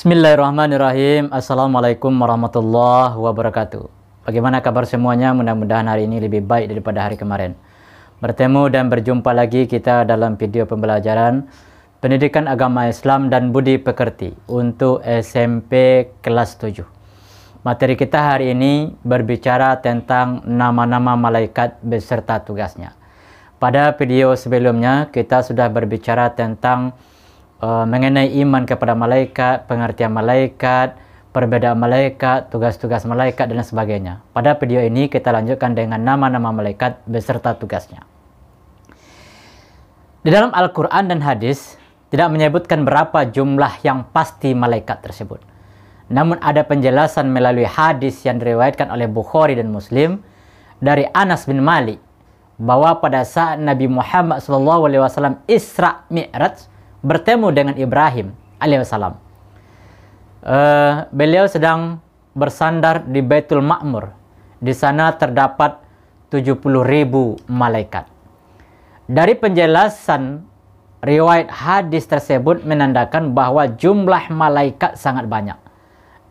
Bismillahirrahmanirrahim. Assalamualaikum warahmatullahi wabarakatuh. Bagaimana kabar semuanya? Mudah-mudahan hari ini lebih baik daripada hari kemarin. Bertemu dan berjumpa lagi kita dalam video pembelajaran Pendidikan Agama Islam dan Budi Pekerti untuk SMP kelas 7. Materi kita hari ini berbicara tentang nama-nama malaikat beserta tugasnya. Pada video sebelumnya kita sudah berbicara tentang mengenai iman kepada malaikat, pengertian malaikat, perbedaan malaikat, tugas-tugas malaikat dan sebagainya. Pada video ini kita lanjutkan dengan nama-nama malaikat beserta tugasnya. Di dalam Al-Quran dan hadis tidak menyebutkan berapa jumlah yang pasti malaikat tersebut. Namun ada penjelasan melalui hadis yang diriwayatkan oleh Bukhari dan Muslim dari Anas bin Malik bahwa pada saat Nabi Muhammad SAW Isra Mi'raj bertemu dengan Ibrahim alaihissalam. Beliau sedang bersandar di Baitul Ma'mur. Di sana terdapat 70.000 malaikat. Dari penjelasan riwayat hadis tersebut menandakan bahwa jumlah malaikat sangat banyak.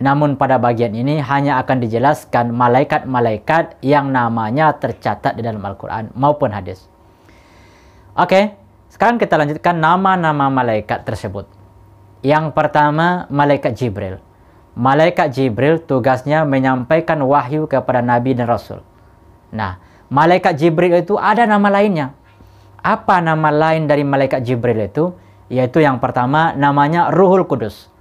Namun pada bagian ini hanya akan dijelaskan malaikat-malaikat yang namanya tercatat di dalam Al-Quran maupun hadis. Oke. Sekarang kita lanjutkan nama-nama malaikat tersebut. Yang pertama, malaikat Jibril. Malaikat Jibril tugasnya menyampaikan wahyu kepada Nabi dan Rasul. Nah, malaikat Jibril itu ada nama lainnya. Apa nama lain dari malaikat Jibril itu? Yaitu yang pertama namanya Ruhul Kudus.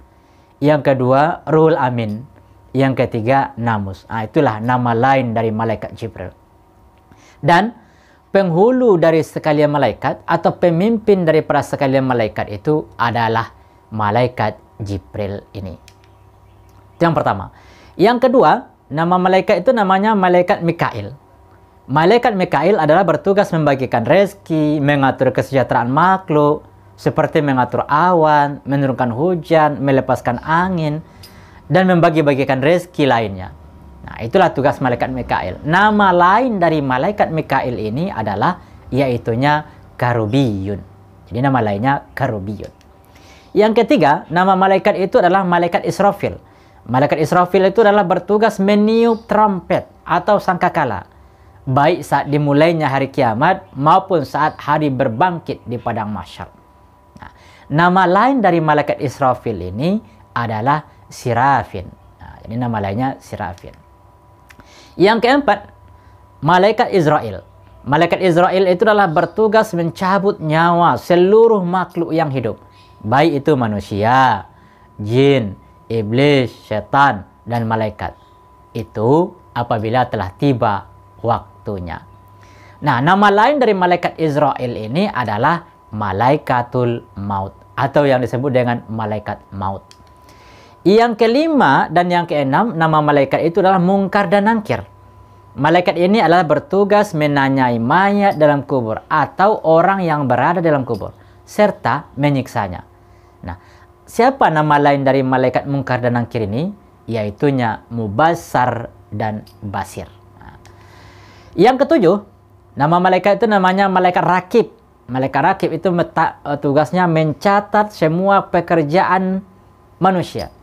Yang kedua, Ruhul Amin. Yang ketiga, Namus. Nah, itulah nama lain dari malaikat Jibril. Dan penghulu dari sekalian malaikat atau pemimpin daripada sekalian malaikat itu adalah malaikat Jibril ini. Itu yang pertama. Yang kedua, nama malaikat itu namanya malaikat Mikail. Malaikat Mikail adalah bertugas membagikan rezeki, mengatur kesejahteraan makhluk, seperti mengatur awan, menurunkan hujan, melepaskan angin, dan membagi-bagikan rezeki lainnya. Nah, itulah tugas malaikat Mikail. Nama lain dari malaikat Mikail ini adalah yaitunya Karubiyun. Jadi nama lainnya Karubiyun. Yang ketiga, nama malaikat itu adalah malaikat Israfil. Malaikat Israfil itu adalah bertugas meniup trompet atau sangkakala, baik saat dimulainya hari kiamat maupun saat hari berbangkit di padang mahsyar. Nah, nama lain dari malaikat Israfil ini adalah Sirafin. Nah, jadi nama lainnya Sirafin. Yang keempat, malaikat Israel. Malaikat Israel itu adalah bertugas mencabut nyawa seluruh makhluk yang hidup, baik itu manusia, jin, iblis, setan, dan malaikat. Itu apabila telah tiba waktunya. Nah, nama lain dari malaikat Israel ini adalah Malaikatul Maut atau yang disebut dengan malaikat maut. Yang kelima dan yang keenam, nama malaikat itu adalah Mungkar dan Nangkir. Malaikat ini adalah bertugas menanyai mayat dalam kubur atau orang yang berada dalam kubur, serta menyiksanya. Nah, siapa nama lain dari malaikat Mungkar dan Nangkir ini? Yaitunya Mubassar dan Basir. Nah, yang ketujuh, nama malaikat itu namanya malaikat Rakib. Malaikat Rakib itu tugasnya mencatat semua pekerjaan manusia.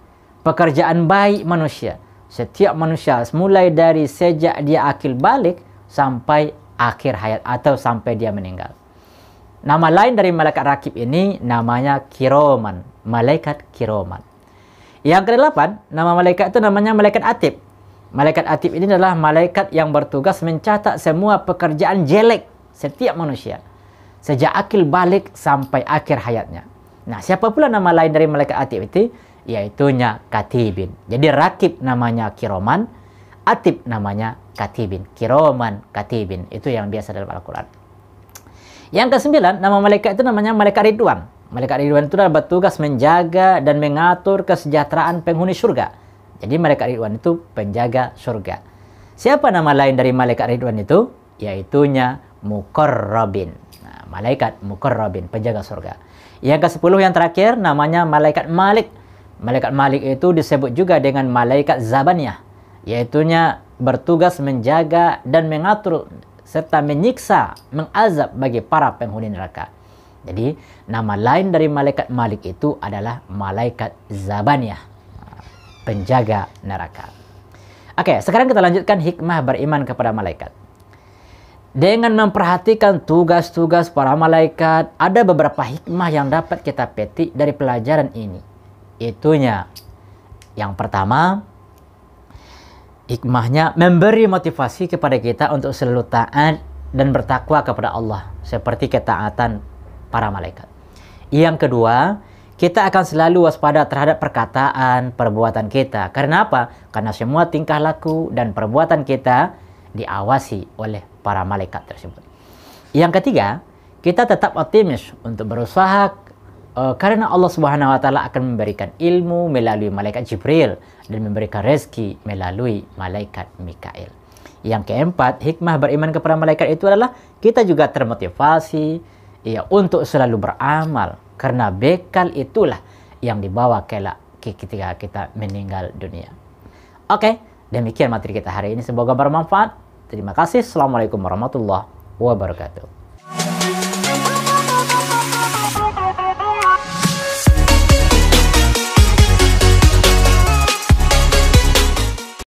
Pekerjaan baik manusia. Setiap manusia mulai dari sejak dia akil balik sampai akhir hayat atau sampai dia meninggal. Nama lain dari malaikat Rakib ini namanya Kiroman. Malaikat Kiroman. Yang kedelapan, nama malaikat itu namanya malaikat Atib. Malaikat Atib ini adalah malaikat yang bertugas mencatat semua pekerjaan jelek setiap manusia. Sejak akil balik sampai akhir hayatnya. Nah, siapa pula nama lain dari malaikat Atib itu? Yaitunya Katibin. Jadi Rakib namanya Kiroman, Atib namanya Katibin. Kiroman, Katibin. Itu yang biasa dalam Al-Quran. Yang kesembilan, nama malaikat itu namanya malaikat Ridwan. Malaikat Ridwan itu adalah bertugas menjaga dan mengatur kesejahteraan penghuni surga. Jadi malaikat Ridwan itu penjaga surga. Siapa nama lain dari malaikat Ridwan itu? Yaitunya Muqarrabin. Nah, malaikat Muqarrabin, penjaga surga. Yang ke-10 yang terakhir namanya malaikat Malik. Malaikat Malik itu disebut juga dengan malaikat Zabaniyah, yaitunya bertugas menjaga dan mengatur serta menyiksa, mengazab bagi para penghuni neraka. Jadi, nama lain dari malaikat Malik itu adalah malaikat Zabaniyah. penjaga neraka. Oke, sekarang kita lanjutkan hikmah beriman kepada malaikat. Dengan memperhatikan tugas-tugas para malaikat, ada beberapa hikmah yang dapat kita petik dari pelajaran ini. Itunya, yang pertama, hikmahnya memberi motivasi kepada kita untuk selalu taat dan bertakwa kepada Allah, seperti ketaatan para malaikat. Yang kedua, kita akan selalu waspada terhadap perkataan, perbuatan kita. Karena apa? Karena semua tingkah laku dan perbuatan kita diawasi oleh para malaikat tersebut. Yang ketiga, kita tetap optimis untuk berusaha karena Allah Subhanahu wa taala akan memberikan ilmu melalui malaikat Jibril dan memberikan rezeki melalui malaikat Mikail. Yang keempat, hikmah beriman kepada malaikat itu adalah kita juga termotivasi untuk selalu beramal, karena bekal itulah yang dibawa kelak ketika kita meninggal dunia. Oke, demikian materi kita hari ini, semoga bermanfaat. Terima kasih. Assalamualaikum warahmatullahi wabarakatuh.